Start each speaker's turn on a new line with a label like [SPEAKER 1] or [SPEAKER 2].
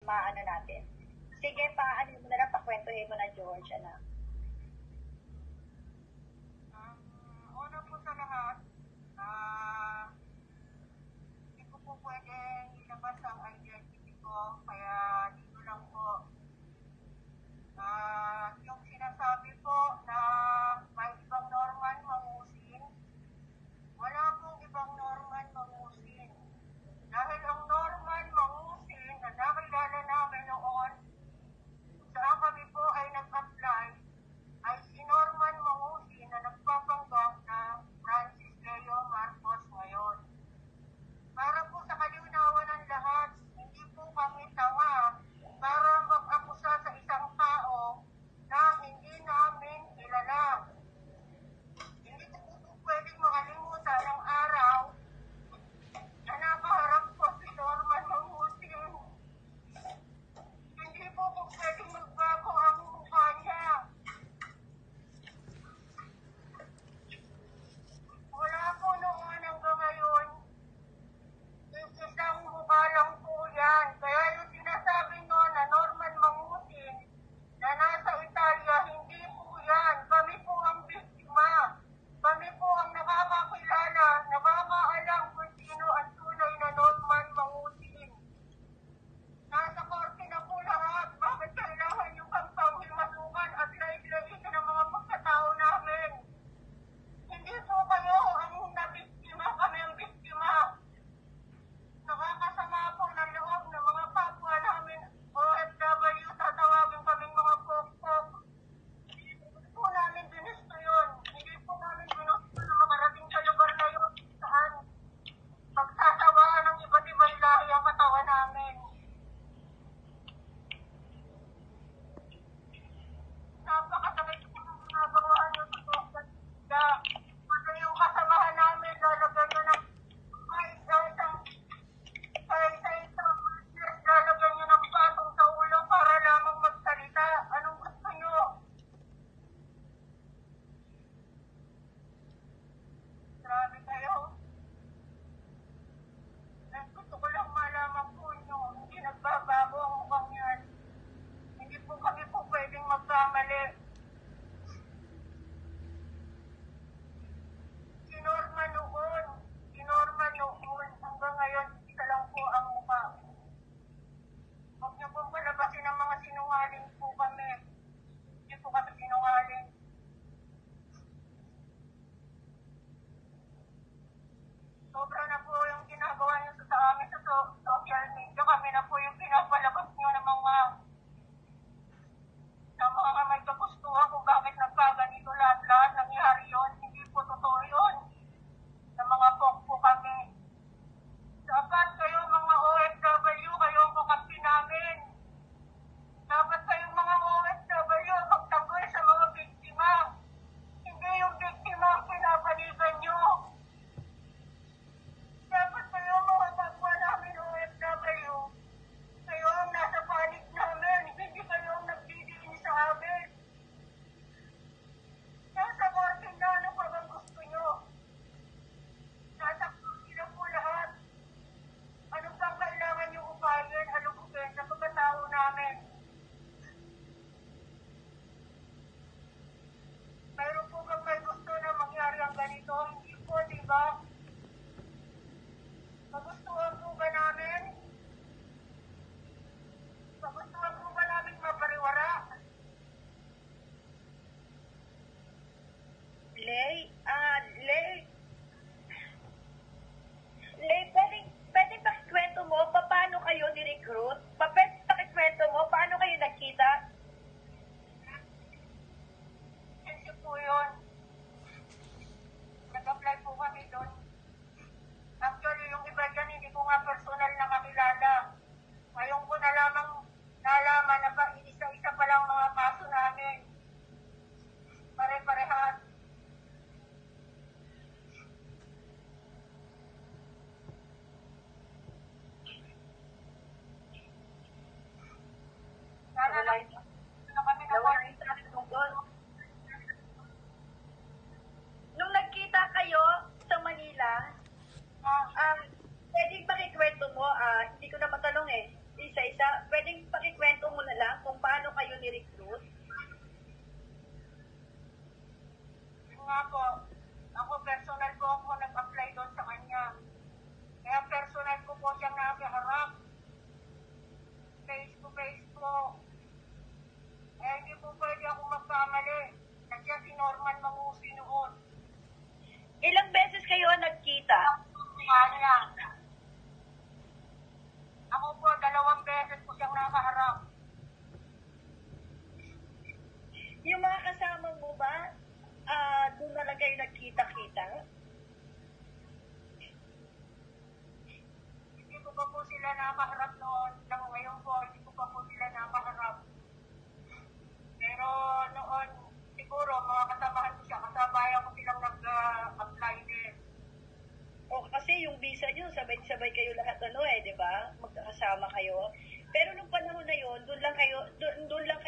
[SPEAKER 1] maano natin. Sige, paano mo na lang, pakwentuhin mo na, George, anak.
[SPEAKER 2] Una po sa lahat, hindi ko po pwedeng ilabas ang identity ko, kaya dito lang po. Yung sinasabi po na may ibang Norman Mangusin, wala pong ibang Norman Mangusin. Dahil ang Norman Mangusin na nakilala namin noon, saan kami po ay nag-apply, ay si Norman Mangusin na nagpapanggap na Francis Leo Marcos ngayon. Para po sa kaliunawan ng lahat, hindi po kami tanga para mag-akusa sa isang tao na hindi namin kilala. Hindi ko po pwedeng makalimutan ang araw na nakaharap ko si Norman Mangusin. Hindi po pwedeng magbago ang mukha niya. Wala po noon hanggang ngayon. Isang mukha lang po yan. Kaya yung sinasabi noon na Norman Mangusin na nasa Italia, hindi po yan. Kami po ang biktima. Kami po ang nakakakilala, nakakaalam kung sino ang tunay na Norman Mangusin. Nasa korte na po lahat. Bakit kailangan yung pagpanghimasungan at laid-laitin ng mga pagkatao namin? Hindi po kayo ang nabiktima, kami ang biktima. Nakakasama po ng loob ng mga kapwa namin OFW, tatawagin kaming mga pok-pok. Hindi po namin ginusto yun. Hindi po namin ginusto na makarating sa lugar na yun saan pagsasawaan ng iba't ibang lahi ang katawan namin. Napakasakit po ng ginagawaan nyo sa social media. Kasi yung kasamahan namin, lalagyan nyo ng lalagyan nyo ng patong sa ulo para lamang magsalita. Anong gusto nyo? Grabe kayo. Gusto ko lang malaman po nyo, hindi nagbabago ang mukhang yan. Hindi po kami po pwedeng magkamali. Si Norman noon, hanggang ngayon, isa lang po ang mukha. Huwag niyo pong palabasin ang mga sinungaling po kami. Hindi po kami sinungaling. Sobra na po yung ginagawa niyo sa amin sa social media. Kami na po yung pinapalabas niyo ng mga may kagustuhan kung bakit nagkaganito lahat-lahat. Nangyari yun. Hindi po totoo yun. Sa mga pokpo kami. Dapat kayo mga OFW, kayo ang kakampi namin. Dapat kayong mga OFW magtanggol sa mga biktima. Hindi yung biktima ang pinapanigan nyo. Dapat kayo mga kapwa namin OFW. Kayo ang nasa panig namin. Hindi kayo ang nagdidiin sa amin. Nasa korte na, ano pa bang gusto nyo? Nasa korte na po lahat. Ano pang kailangan yung upayan, halugugin sa pagkatao namin? Mayroon po bang may gusto na mangyari ang ganito? Hindi po, di ba? Magustuhan po ba namin? Magustuhan po ba namin mapariwara?
[SPEAKER 1] Lay, pwedeng pakikwento mo, paano kayo ni-recruit? Pwede pakikwento mo, paano kayo nagkita?
[SPEAKER 2] Kasi po yun. Nag-apply po kami doon. Actually, yung iba dyan, hindi ko nga personal na kakilala. Ngayon ko na lamang nakaharap.
[SPEAKER 1] Yung mga kasama mo ba, doon na lang kayo nagkita-kita?
[SPEAKER 2] Hindi ko pa po sila nakaharap noon. Lang ngayon po, hindi ko pa po sila nakaharap. Pero noon, siguro, mga kasamahan ko siya, kasabayan ko silang nag-apply din.
[SPEAKER 1] O kasi yung visa nyo, sabay-sabay kayo lahat di ba? Magkakasama kayo. Pero nung panahon na yon, doon lang